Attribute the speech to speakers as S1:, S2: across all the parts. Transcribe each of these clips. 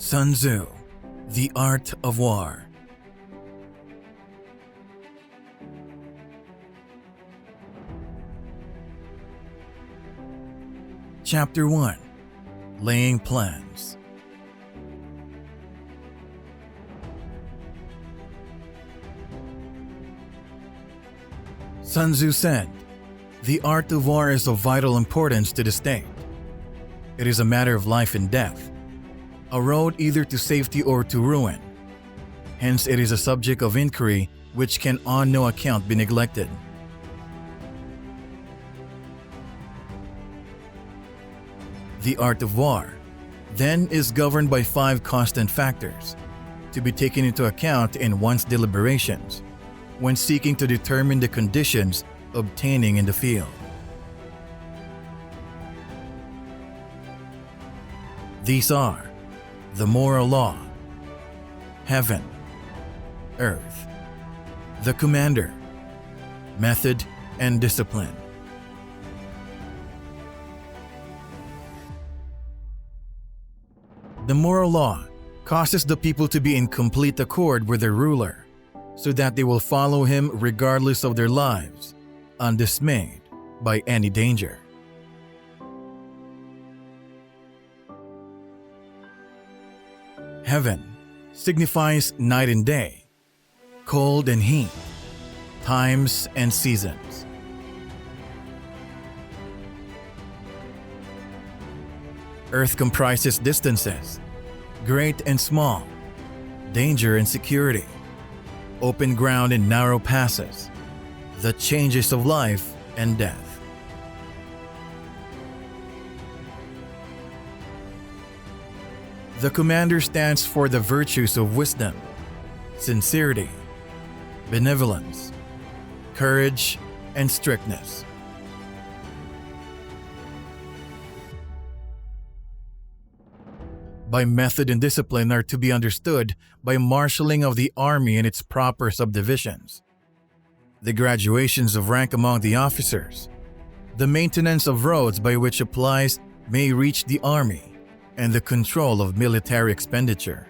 S1: Sun Tzu, The Art of War. Chapter 1. Laying Plans. Sun Tzu said, "The art of war is of vital importance to the state. It is a matter of life and death, a road either to safety or to ruin. Hence it is a subject of inquiry which can on no account be neglected." The art of war, then, is governed by 5 constant factors to be taken into account in one's deliberations when seeking to determine the conditions obtaining in the field. These are the moral law, heaven, earth, the commander, method, and discipline. The moral law causes the people to be in complete accord with their ruler, so that they will follow him regardless of their lives, undismayed by any danger. Heaven signifies night and day, cold and heat, times and seasons. Earth comprises distances, great and small, danger and security, open ground and narrow passes, the changes of life and death. The commander stands for the virtues of wisdom, sincerity, benevolence, courage, and strictness. By method and discipline are to be understood by marshalling of the army in its proper subdivisions, the graduations of rank among the officers, the maintenance of roads by which supplies may reach the army, and the control of military expenditure.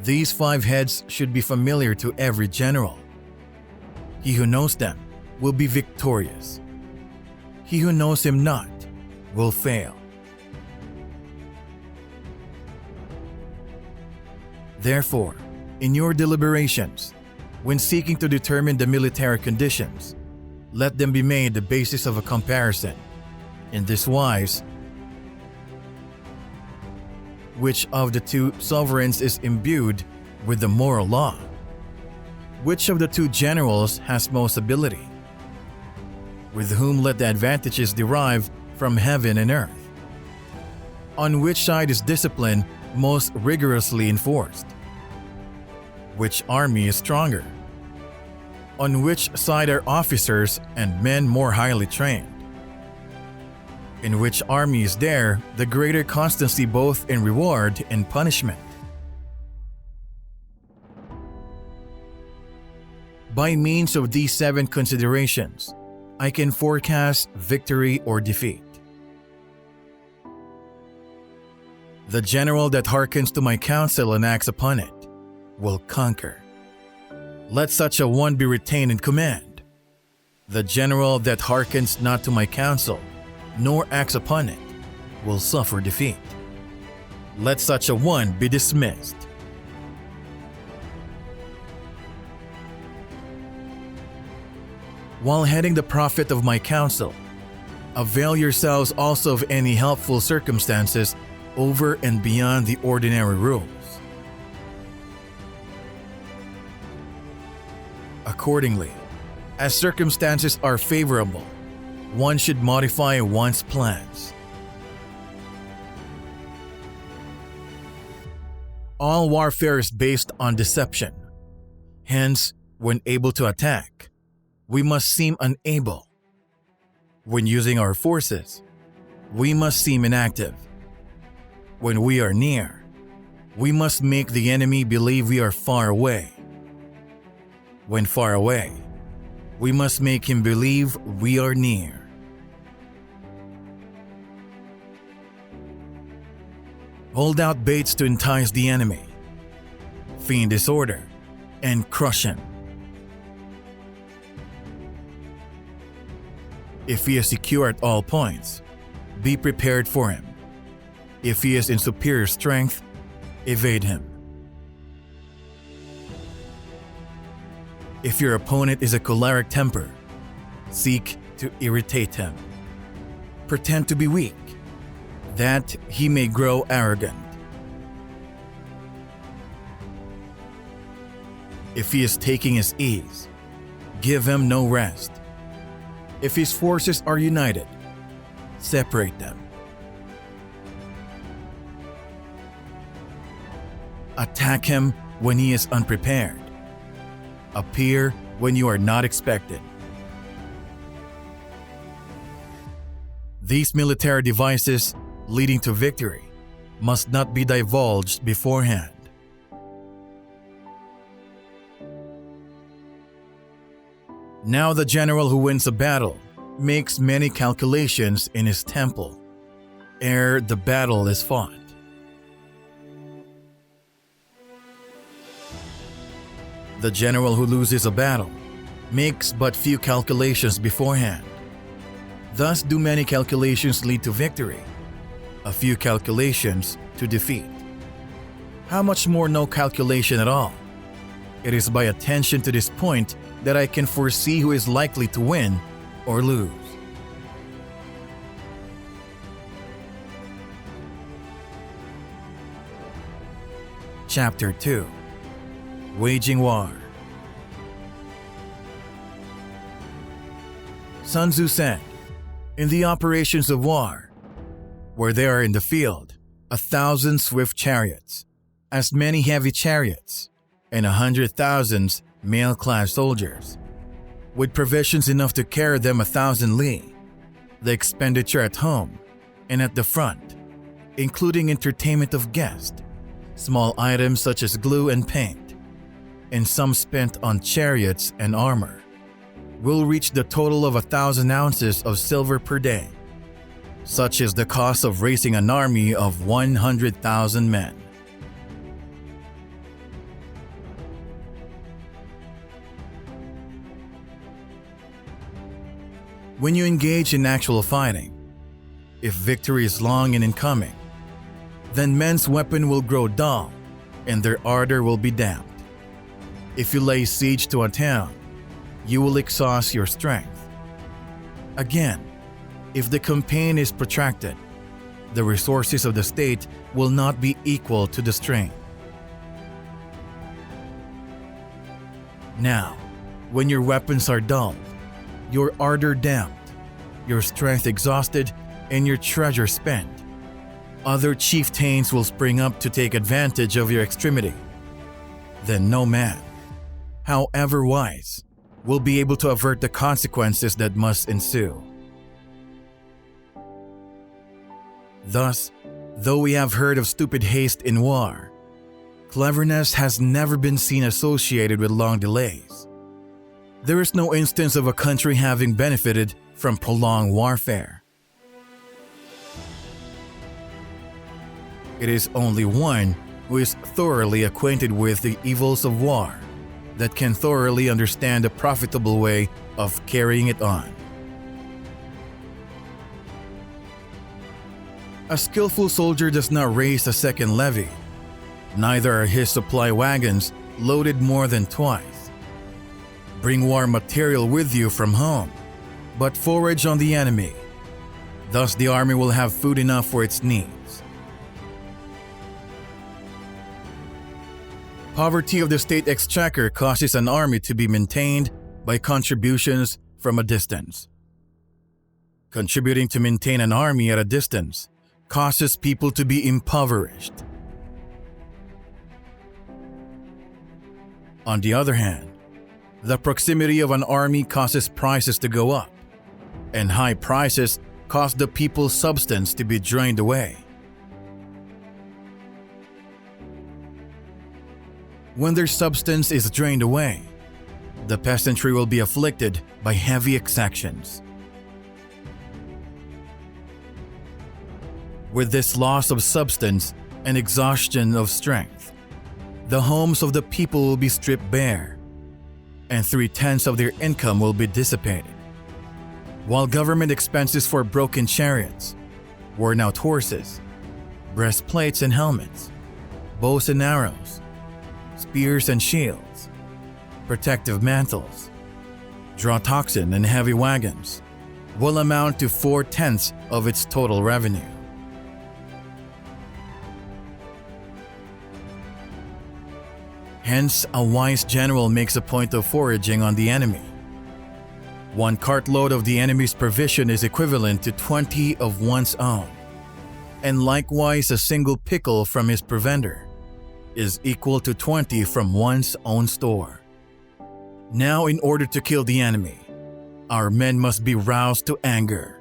S1: These 5 heads should be familiar to every general. He who knows them will be victorious. He who knows him not will fail. Therefore, in your deliberations, when seeking to determine the military conditions, let them be made the basis of a comparison. In this wise, which of the 2 sovereigns is imbued with the moral law? Which of the 2 generals has most ability? With whom let the advantages derive from heaven and earth? On which side is discipline most rigorously enforced? Which army is stronger? On which side are officers and men more highly trained? In which army is there the greater constancy both in reward and punishment? By means of these 7 considerations, I can forecast victory or defeat. The general that hearkens to my counsel and acts upon it will conquer. Let such a one be retained in command. The general that hearkens not to my counsel, nor acts upon it, will suffer defeat. Let such a one be dismissed. While heading the profit of my counsel, avail yourselves also of any helpful circumstances over and beyond the ordinary rules. Accordingly, as circumstances are favorable, one should modify one's plans. All warfare is based on deception. Hence, when able to attack, we must seem unable. When using our forces, we must seem inactive. When we are near, we must make the enemy believe we are far away. When far away, we must make him believe we are near. Hold out baits to entice the enemy, feign disorder, and crush him. If he is secure at all points, be prepared for him. If he is in superior strength, evade him. If your opponent is a choleric temper, seek to irritate him. Pretend to be weak, that he may grow arrogant. If he is taking his ease, give him no rest. If his forces are united, separate them. Attack him when he is unprepared. Appear when you are not expected. These military devices leading to victory must not be divulged beforehand. Now the general who wins a battle makes many calculations in his temple ere the battle is fought. The general who loses a battle makes but few calculations beforehand. Thus do many calculations lead to victory, a few calculations to defeat. How much more no calculation at all? It is by attention to this point that I can foresee who is likely to win or lose. Chapter 2. Waging War. Sun Tzu said, "In the operations of war, where there are in the field 1,000 swift chariots, as many heavy chariots, and 100,000 mail-clad soldiers, with provisions enough to carry them 1,000 li, the expenditure at home and at the front, including entertainment of guests, small items such as glue and paint, and some spent on chariots and armor, will reach the total of 1,000 ounces of silver per day. Such is the cost of raising an army of 100,000 men." When you engage in actual fighting, if victory is long and in coming, then men's weapon will grow dull and their ardor will be damped. If you lay siege to a town, you will exhaust your strength. Again, if the campaign is protracted, the resources of the state will not be equal to the strain. Now, when your weapons are dulled, your ardor damped, your strength exhausted, and your treasure spent, other chieftains will spring up to take advantage of your extremity. Then no man, however wise, will be able to avert the consequences that must ensue. Thus, though we have heard of stupid haste in war, cleverness has never been seen associated with long delays. There is no instance of a country having benefited from prolonged warfare. It is only one who is thoroughly acquainted with the evils of war that can thoroughly understand the profitable way of carrying it on. A skillful soldier does not raise a second levy, neither are his supply wagons loaded more than twice. Bring war material with you from home, but forage on the enemy. Thus the army will have food enough for its needs. Poverty of the state exchequer causes an army to be maintained by contributions from a distance. Contributing to maintain an army at a distance causes people to be impoverished. On the other hand, the proximity of an army causes prices to go up, and high prices cause the people's substance to be drained away. When their substance is drained away, the peasantry will be afflicted by heavy exactions. With this loss of substance and exhaustion of strength. The homes of the people will be stripped bare, and 3/10 of their income will be dissipated. While government expenses for broken chariots, worn-out horses, breastplates and helmets, bows and arrows, spears and shields, protective mantles, draw toxin and heavy wagons will amount to 4/10 of its total revenue. Hence, a wise general makes a point of foraging on the enemy. 1 cartload of the enemy's provision is equivalent to 20 of one's own, and likewise a single pickle from his provender is equal to 20 from one's own store. Now, in order to kill the enemy, our men must be roused to anger,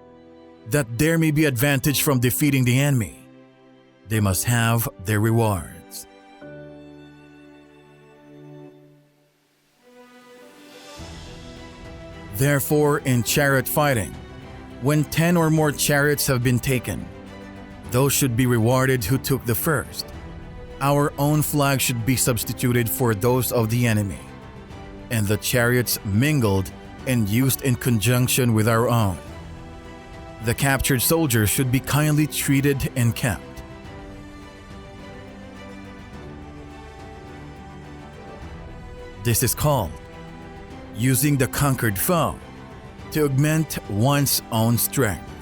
S1: that there may be advantage from defeating the enemy. They must have their rewards. Therefore, in chariot fighting, when 10 or more chariots have been taken, those should be rewarded who took the first. Our own flag should be substituted for those of the enemy, and the chariots mingled and used in conjunction with our own. The captured soldiers should be kindly treated and kept. This is called using the conquered foe to augment one's own strength.